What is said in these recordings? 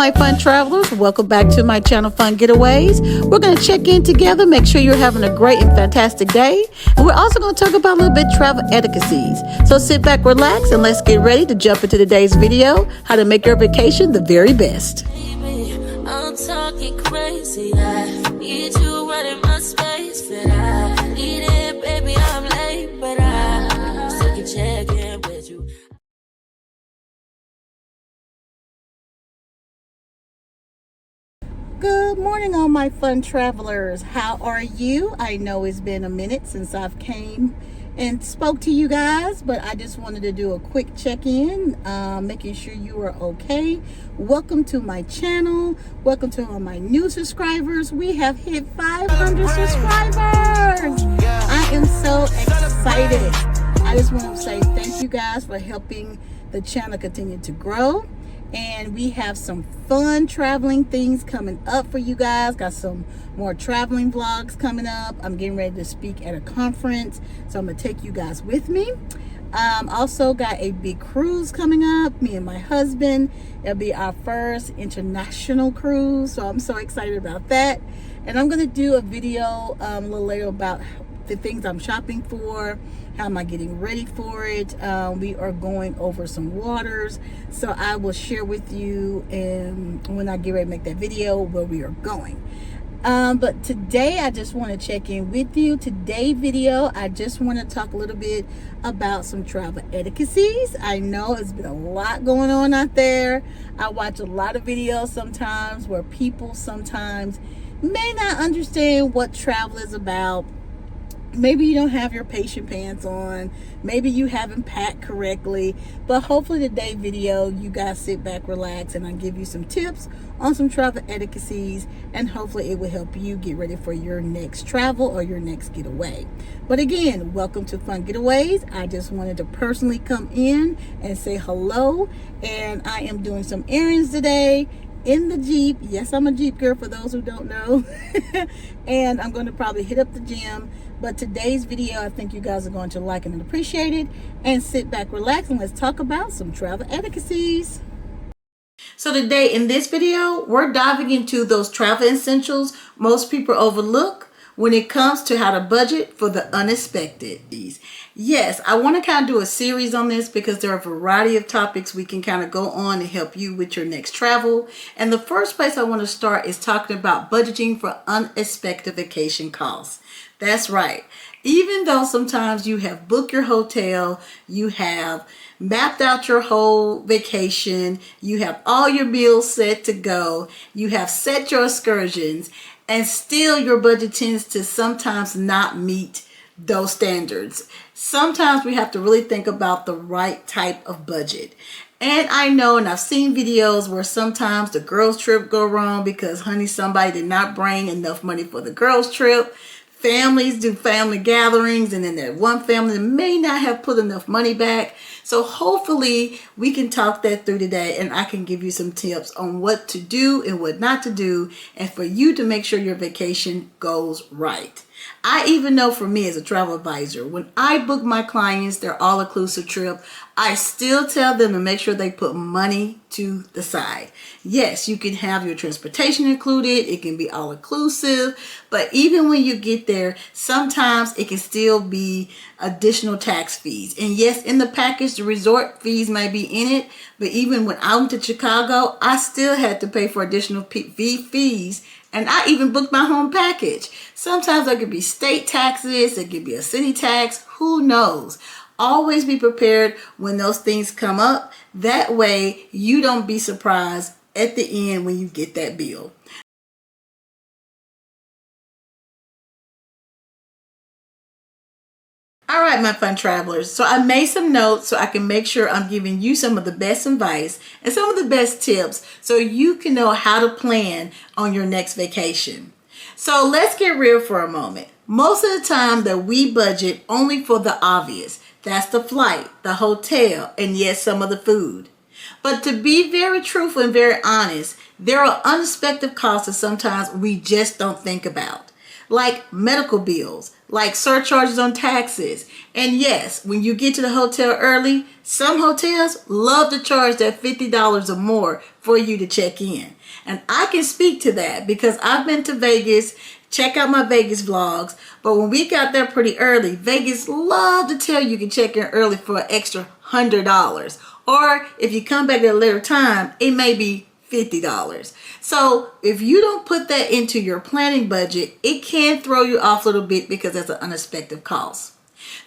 my fun travelers. Welcome back to my channel, Fun Getaways. We're going to check in together, make sure you're having a great and fantastic day. And we're also going to talk about a little bit travel etiquettes. So sit back, relax, and let's get ready to jump into today's video, how to make your vacation the very best. Baby, I'm talking crazy. I need you right in my space, but I need it, baby. I'm late, but I still can check in with you. Good morning, all my fun travelers. How are you? I know it's been a minute since I've came and spoke to you guys, but I just wanted to do a quick check-in, making sure you are okay. Welcome to my channel. Welcome to all my new subscribers. We have hit 500 subscribers. I am so excited. I just want to say thank you guys for helping the channel continue to grow. And we have some fun traveling things coming up for you guys. Got some more traveling vlogs coming up. I'm getting ready to speak at a conference, so I'm gonna take you guys with me. Also got a big cruise coming up, me and my husband. It'll be our first international cruise, so I'm so excited about that. And I'm gonna do a video a little later about the things I'm shopping for, how am I getting ready for it. We are going over some waters, so I will share with you when I get ready to make that video where we are going. But today I just want to check in with you. Today's video, I just want to talk a little bit about some travel etiquettes. I know it's been a lot going on out there. I watch a lot of videos sometimes where people sometimes may not understand what travel is about. Maybe you don't have your patient pants on. Maybe you haven't packed correctly. But hopefully today's video, you guys sit back, relax, and I'll give you some tips on some travel etiquettes. And hopefully it will help you get ready for your next travel or your next getaway. But again, welcome to Fun Getaways. I just wanted to personally come in and say hello. And I am doing some errands today in the Jeep. Yes, I'm a Jeep girl for those who don't know. And I'm going to probably hit up the gym. But today's video, I think you guys are going to like it and appreciate it. And sit back, relax, and let's talk about some travel etiquettes. So today in this video, we're diving into those travel essentials most people overlook when it comes to how to budget for the unexpected. Yes, I want to kind of do a series on this because there are a variety of topics we can kind of go on to help you with your next travel. And the first place I want to start is talking about budgeting for unexpected vacation costs. That's right. Even though sometimes you have booked your hotel, you have mapped out your whole vacation, you have all your meals set to go, you have set your excursions, and still your budget tends to sometimes not meet those standards. Sometimes we have to really think about the right type of budget. And I know, and I've seen videos where sometimes the girls trip go wrong because, honey, somebody did not bring enough money for the girls trip. Families do family gatherings, and then that one family may not have put enough money back. So hopefully we can talk that through today, and I can give you some tips on what to do and what not to do, and for you to make sure your vacation goes right. I even know for me as a travel advisor, when I book my clients their all-inclusive trip, I still tell them to make sure they put money to the side. Yes, you can have your transportation included. It can be all-inclusive. But even when you get there, sometimes it can still be additional tax fees. And yes, in the package, the resort fees may be in it. But even when I went to Chicago, I still had to pay for additional fees. And I even booked my home package. Sometimes there could be state taxes. There could be a city tax. Who knows? Always be prepared when those things come up. That way you don't be surprised at the end when you get that bill. All right, my fun travelers. So I made some notes so I can make sure I'm giving you some of the best advice and some of the best tips so you can know how to plan on your next vacation. So let's get real for a moment. Most of the time that we budget only for the obvious. That's the flight, the hotel, and yes, some of the food. But to be very truthful and very honest, there are unexpected costs that sometimes we just don't think about. Like medical bills, like surcharges on taxes. And yes, when you get to the hotel early, some hotels love to charge that $50 or more for you to check in. And I can speak to that because I've been to Vegas. Check out my Vegas vlogs. But when we got there pretty early, Vegas loved to tell you can check in early for an extra $100. Or if you come back at a later time, it may be $50. So if you don't put that into your planning budget, it can throw you off a little bit because that's an unexpected cost.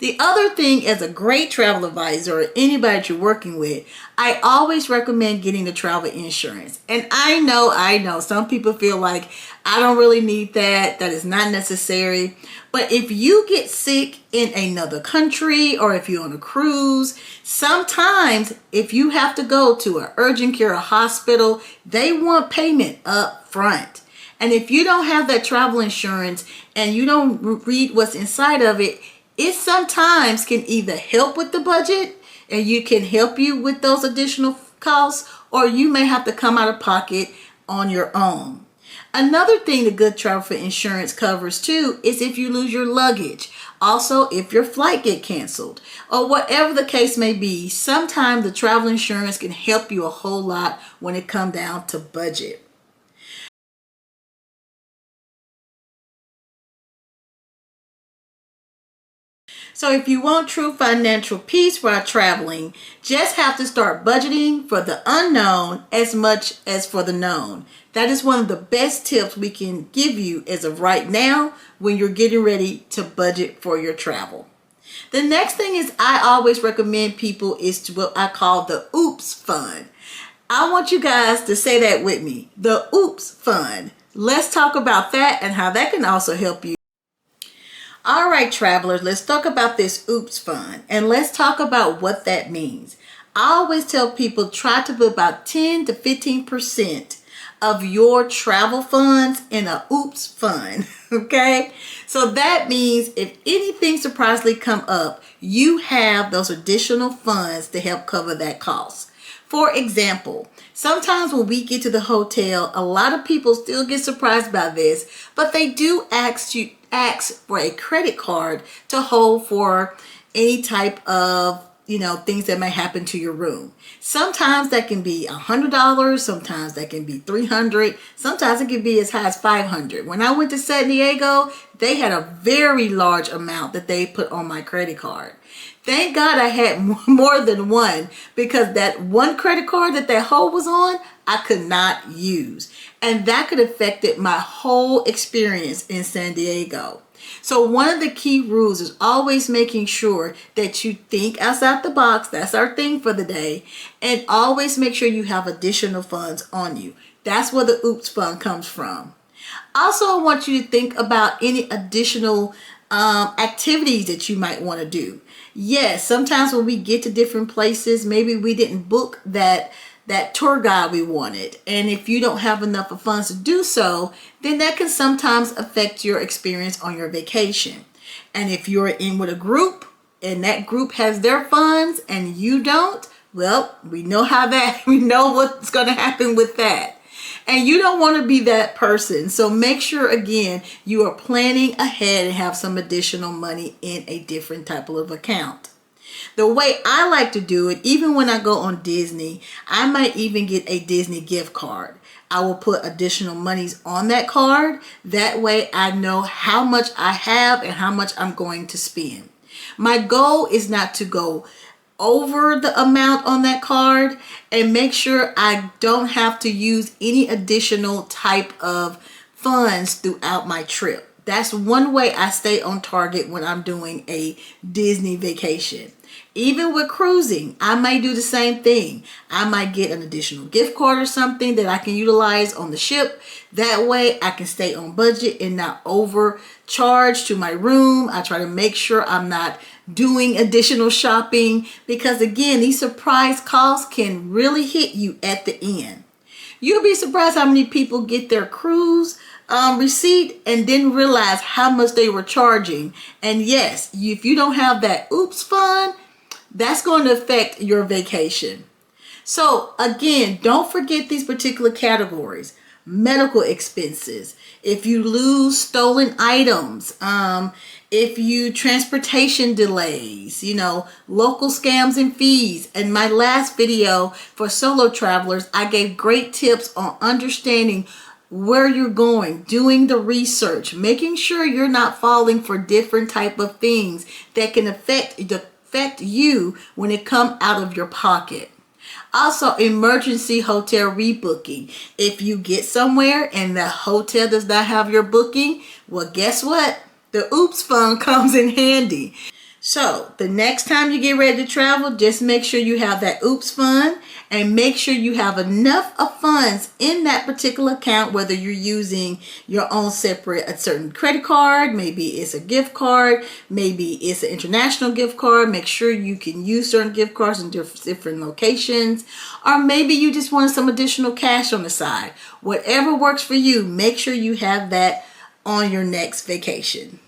The other thing, as a great travel advisor or anybody that you're working with, I always recommend getting the travel insurance. And I know, some people feel like I don't really need that. That is not necessary. But if you get sick in another country or if you're on a cruise, sometimes if you have to go to an urgent care or hospital, they want payment up front. And if you don't have that travel insurance and you don't read what's inside of it, it sometimes can either help with the budget and you can help you with those additional costs, or you may have to come out of pocket on your own. Another thing the good travel for insurance covers too is if you lose your luggage. Also, if your flight get canceled or whatever the case may be, sometimes the travel insurance can help you a whole lot when it comes down to budget. So if you want true financial peace while traveling, just have to start budgeting for the unknown as much as for the known. That is one of the best tips we can give you as of right now when you're getting ready to budget for your travel. The next thing is I always recommend people is to what I call the OOPS fund. I want you guys to say that with me, the OOPS fund. Let's talk about that and how that can also help you. All right, travelers, let's talk about this OOPS fund and let's talk about what that means. I always tell people try to put about 10 to 15% of your travel funds in a OOPS fund, okay? So that means if anything surprisingly come up, you have those additional funds to help cover that cost. For example, sometimes when we get to the hotel, a lot of people still get surprised by this, but they do ask for a credit card to hold for any type of things that may happen to your room. Sometimes that can be $100, sometimes that can be $300, sometimes it can be as high as $500. When I went to San Diego, they had a very large amount that they put on my credit card. Thank God I had more than one, because that one credit card that hold was on, I could not use. And that could have affected my whole experience in San Diego. So one of the key rules is always making sure that you think outside the box. That's our thing for the day. And always make sure you have additional funds on you. That's where the OOPS fund comes from. Also, I want you to think about any additional activities that you might want to do. Yes, sometimes when we get to different places, maybe we didn't book that tour guide we wanted. And if you don't have enough of funds to do so, then that can sometimes affect your experience on your vacation. And if you're in with a group and that group has their funds and you don't, well, we know what's going to happen with that. And you don't want to be that person. So make sure, again, you are planning ahead and have some additional money in a different type of account. The way I like to do it, even when I go on Disney, I might even get a Disney gift card. I will put additional monies on that card. That way I know how much I have and how much I'm going to spend. My goal is not to go over the amount on that card, and make sure I don't have to use any additional type of funds throughout my trip. That's one way I stay on target when I'm doing a Disney vacation. Even with cruising, I might do the same thing. I might get an additional gift card or something that I can utilize on the ship. That way I can stay on budget and not overcharge to my room. I try to make sure I'm not doing additional shopping, because again, these surprise costs can really hit you at the end. You'll be surprised how many people get their cruise receipt and didn't realize how much they were charging. And yes, if you don't have that OOPS fund, that's going to affect your vacation. So again, don't forget these particular categories. medical expenses, if you lose stolen items, if you transportation delays, local scams and fees. In my last video for solo travelers, I gave great tips on understanding where you're going, doing the research, making sure you're not falling for different type of things that can affect you when it come out of your pocket. Also, emergency hotel rebooking. If you get somewhere and the hotel does not have your booking, well, guess what? The OOPS fund comes in handy. So the next time you get ready to travel, just make sure you have that OOPS fund and make sure you have enough of funds in that particular account, whether you're using your own separate, a certain credit card, maybe it's a gift card, maybe it's an international gift card. Make sure you can use certain gift cards in different locations, or maybe you just want some additional cash on the side. Whatever works for you, make sure you have that on your next vacation.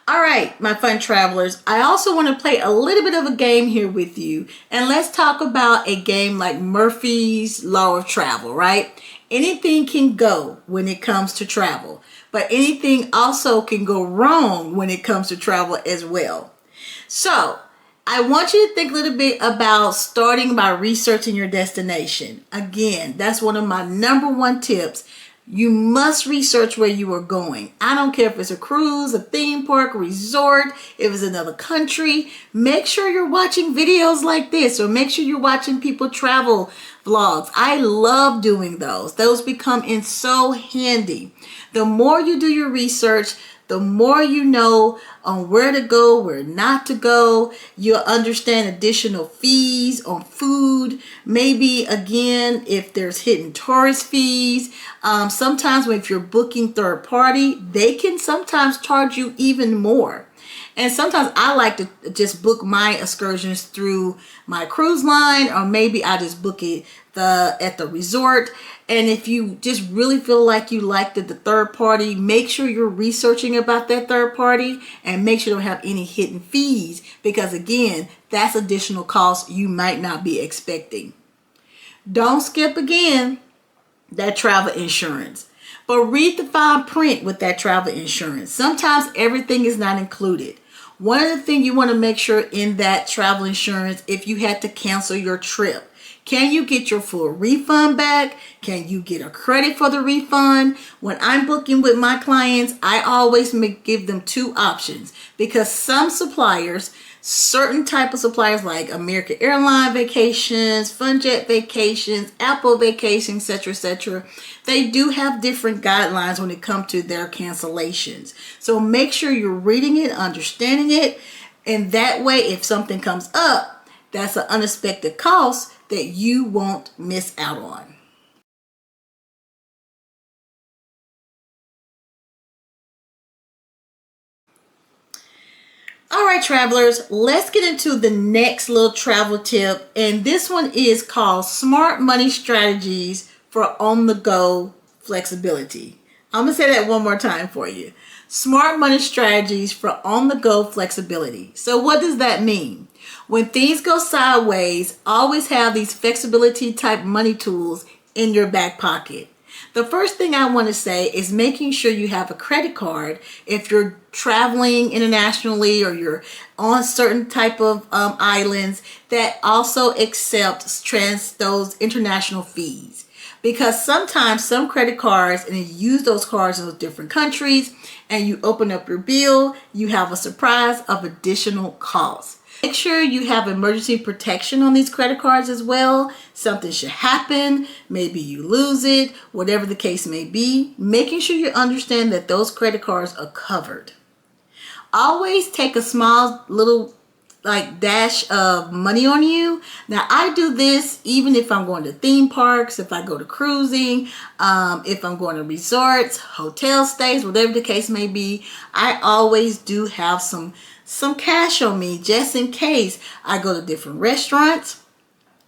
All right, my fun travelers, I also want to play a little bit of a game here with you. And let's talk about a game like Murphy's Law of Travel, right? Anything can go when it comes to travel, but anything also can go wrong when it comes to travel as well. So I want you to think a little bit about starting by researching your destination. Again, that's one of my #1 tips. You must research where you are going. I don't care if it's a cruise, a theme park, a resort, if it's another country. Make sure you're watching videos like this, or make sure you're watching people travel vlogs. I love doing those. Those become in so handy. The more you do your research, the more you know on where to go, where not to go. You'll understand additional fees on food. Maybe, again, if there's hidden tourist fees. Sometimes if you're booking third party, they can sometimes charge you even more. And sometimes I like to just book my excursions through my cruise line, or maybe I just book it at the resort. And if you just really feel like you like the third party, make sure you're researching about that third party and make sure you don't have any hidden fees, because again, that's additional costs you might not be expecting. Don't skip again that travel insurance, but read the fine print with that travel insurance. Sometimes everything is not included. One of the things you want to make sure in that travel insurance, if you had to cancel your trip, can you get your full refund back? Can you get a credit for the refund? When I'm booking with my clients, I always give them 2 options, because some suppliers, certain type of suppliers like American Airlines Vacations, FunJet Vacations, Apple Vacations, etc., they do have different guidelines when it comes to their cancellations. So make sure you're reading it, understanding it, and that way if something comes up, that's an unexpected cost that you won't miss out on. All right, travelers, let's get into the next little travel tip. And this one is called Smart Money Strategies for On-the-Go Flexibility. I'm going to say that one more time for you. Smart Money Strategies for On-the-Go Flexibility. So what does that mean? When things go sideways, always have these flexibility type money tools in your back pocket. The first thing I want to say is making sure you have a credit card if you're traveling internationally or you're on certain type of islands that also accept those international fees. Because sometimes some credit cards, and you use those cards in those different countries, and you open up your bill, you have a surprise of additional costs. Make sure you have emergency protection on these credit cards as well. Something should happen, maybe you lose it, whatever the case may be. Making sure you understand that those credit cards are covered. Always take a small little dash of money on you. Now I do this even if I'm going to theme parks, if I go to cruising, if I'm going to resorts, hotel stays, whatever the case may be. I always do have some cash on me just in case I go to different restaurants.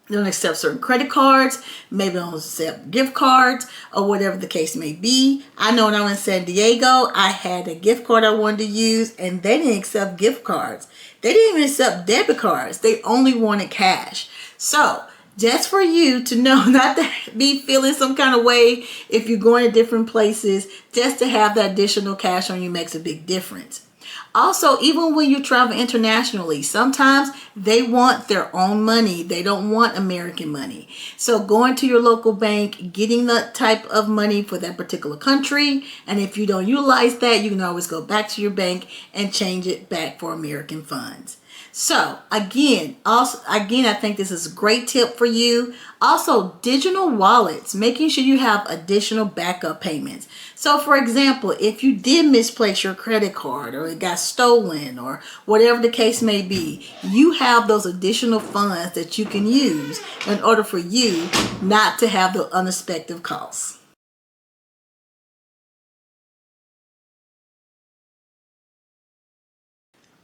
They don't accept certain credit cards, maybe they don't accept gift cards, or whatever the case may be. I know when I was in San Diego, I had a gift card I wanted to use, and they didn't accept gift cards. They didn't even accept debit cards. They only wanted cash. So just for you to know, not to be feeling some kind of way if you're going to different places. Just to have that additional cash on you makes a big difference. Also, even when you travel internationally, sometimes they want their own money. They don't want American money. So going to your local bank, getting that type of money for that particular country, and if you don't utilize that, you can always go back to your bank and change it back for American funds. So again, I think this is a great tip for you. Also, digital wallets, making sure you have additional backup payments. So for example, if you did misplace your credit card or it got stolen or whatever the case may be, you have those additional funds that you can use in order for you not to have the unexpected costs.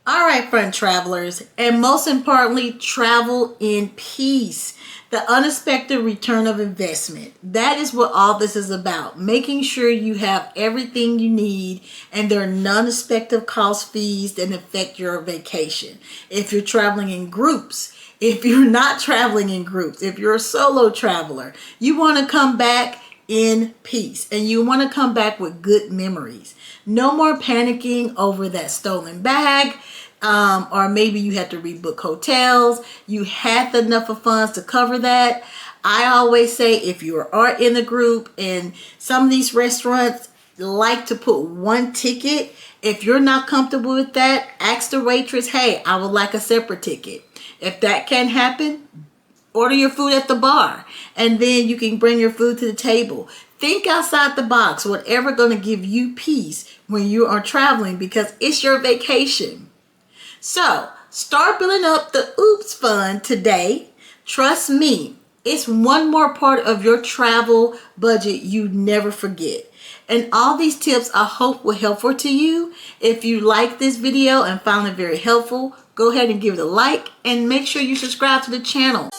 All right, friend travelers, and most importantly, travel in peace. The unexpected return of investment. That is what all this is about. Making sure you have everything you need and there are non-expected cost fees that affect your vacation. If you're traveling in groups, if you're not traveling in groups, if you're a solo traveler, you want to come back in peace and you want to come back with good memories. No more panicking over that stolen bag. Or maybe you had to rebook hotels. You had enough of funds to cover that. I always say if you are in a group, and some of these restaurants like to put one ticket. If you're not comfortable with that, ask the waitress, hey, I would like a separate ticket. If that can't happen, order your food at the bar and then you can bring your food to the table. Think outside the box, whatever going to give you peace when you are traveling, because it's your vacation. So start building up the Oops Fund today. Trust me, it's one more part of your travel budget you never forget. And all these tips I hope were helpful to you. If you like this video and found it very helpful, go ahead and give it a like and make sure you subscribe to the channel.